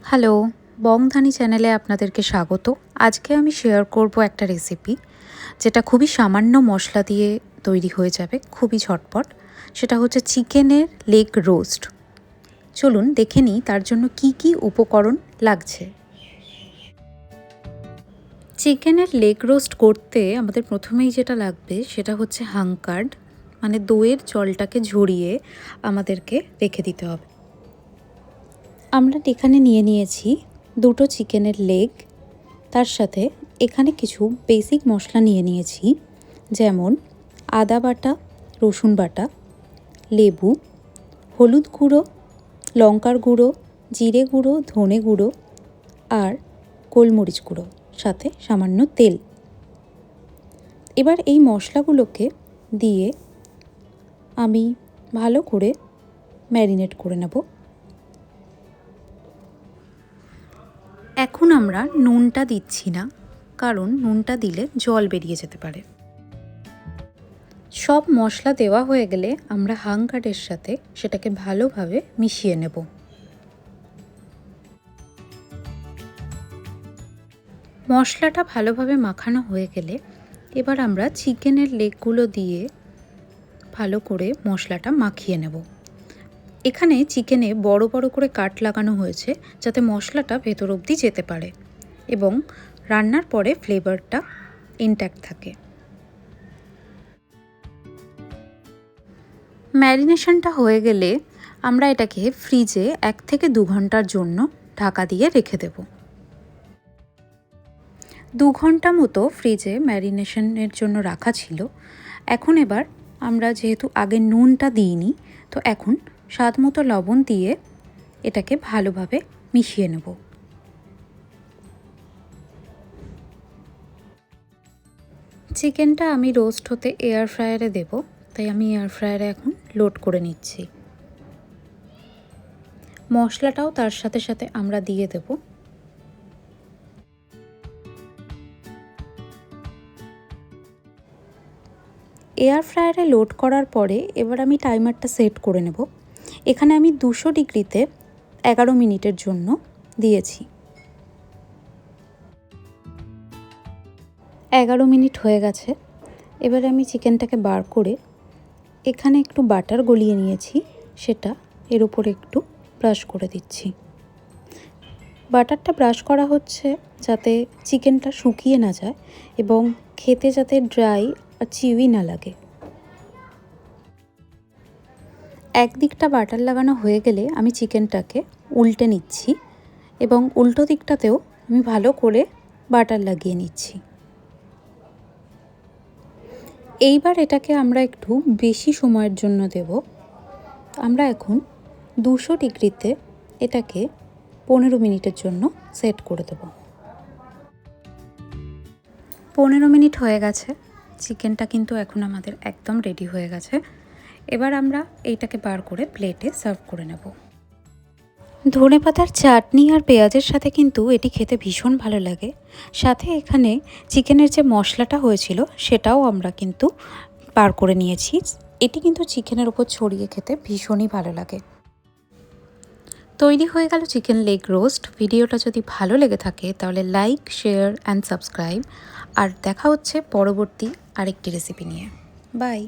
Hello, বংধানি চ্যানেলে আপনাদেরকে স্বাগত। আজকে আমি শেয়ার করব একটা রেসিপি যেটা খুবই সামান্য মশলা দিয়ে তৈরি হয়ে যাবে, খুবই ঝটপট। সেটা হচ্ছে চিকেনের লেগ রোস্ট। চলুন দেখে নিই তার জন্য কি কি উপকরণ লাগছে। চিকেনের লেগ রোস্ট করতে আমাদের প্রথমেই যেটা লাগবে সেটা হচ্ছে হাঙ্কার্ড, মানে দইয়ের জলটাকে ঝরিয়ে আমাদেরকে রেখে দিতে হবে। আমরা এখানে নিয়ে নিয়েছি দুটো চিকেনের লেগ, তার সাথে এখানে কিছু বেসিক মশলা নিয়ে নিয়েছি, যেমন আদা বাটা, রসুন বাটা, লেবু, হলুদ গুঁড়ো, লঙ্কার গুঁড়ো, জিরে গুঁড়ো, ধনে গুঁড়ো আর গোলমরিচ গুঁড়ো, সাথে সামান্য তেল। এবার এই মশলাগুলোকে দিয়ে আমি ভালো করে ম্যারিনেট করে নেব। এখন আমরা নুনটা দিচ্ছি না, কারণ নুনটা দিলে জল বেরিয়ে যেতে পারে। সব মশলা দেওয়া হয়ে গেলে আমরা হাঙ্কার্ডের সাথে সেটাকে ভালোভাবে মিশিয়ে নেব। মশলাটা ভালোভাবে মাখানো হয়ে গেলে এবার আমরা চিকেনের লেগগুলো দিয়ে ভালো করে মশলাটা মাখিয়ে নেব। এখানে চিকেনে বড় বড় করে কাট লাগানো হয়েছে, যাতে মশলাটা ভেতর অবধি যেতে পারে এবং রান্নার পরে ফ্লেভারটা ইনট্যাক্ট থাকে। ম্যারিনেশনটা হয়ে গেলে আমরা এটাকে ফ্রিজে 1 থেকে 2 ঘন্টার জন্য ঢাকা দিয়ে রেখে দেব। 2 ঘন্টা মতো ফ্রিজে ম্যারিনেশনের জন্য রাখা ছিল। এখন এবার আমরা যেহেতু আগে নুনটা দিইনি, তো এখন স্বাদ মতো লবণ দিয়ে এটাকে ভালোভাবে মিশিয়ে নেব। চিকেনটা আমি রোস্ট হতে এয়ার ফ্রায়ারে দেব, তাই আমি এয়ার ফ্রায়ারে এখন লোড করে নিচ্ছি। মশলাটাও তার সাথে সাথে আমরা দিয়ে দেব। এয়ার ফ্রায়ারে লোড করার পরে এবার আমি টাইমারটা সেট করে নেব। এখানে আমি 200 ডিগ্রিতে 11 মিনিটের জন্য দিয়েছি। 11 মিনিট হয়ে গেছে। এবারে আমি চিকেনটাকে বার করে এখানে একটু বাটার গলিয়ে নিয়েছি, সেটা এর উপরে একটু ব্রাশ করে দিচ্ছি। বাটারটা ব্রাশ করা হচ্ছে যাতে চিকেনটা শুকিয়ে না যায় এবং খেতে যাতে ড্রাই আর চিউই না লাগে। একদিকটা বাটার লাগানো হয়ে গেলে আমি চিকেনটাকে উল্টে নিচ্ছি এবং উল্টো দিকটাতেও আমি ভালো করে বাটার লাগিয়ে নিচ্ছি। এইবার এটাকে আমরা একটু বেশি সময়ের জন্য দেব। আমরা এখন 200 ডিগ্রিতে এটাকে 15 মিনিটের জন্য সেট করে দেব। 15 মিনিট হয়ে গেছে। চিকেনটা কিন্তু এখন আমাদের একদম রেডি হয়ে গেছে। এবার আমরা এইটাকে বার করে প্লেটে সার্ভ করে নেব। ধনেপাতার চাটনি আর পেঁয়াজের সাথে কিন্তু এটি খেতে ভীষণ ভালো লাগে। সাথে এখানে চিকেনের যে মশলাটা হয়েছিল সেটাও আমরা কিন্তু বার করে নিয়েছি। এটি কিন্তু চিকেনের উপর ছড়িয়ে খেতে ভীষণই ভালো লাগে। তৈরি হয়ে গেল চিকেন লেগ রোস্ট। ভিডিওটা যদি ভালো লেগে থাকে তাহলে লাইক, শেয়ার অ্যান্ড সাবস্ক্রাইব। আর দেখা হচ্ছে পরবর্তী আরেকটি রেসিপি নিয়ে। বাই।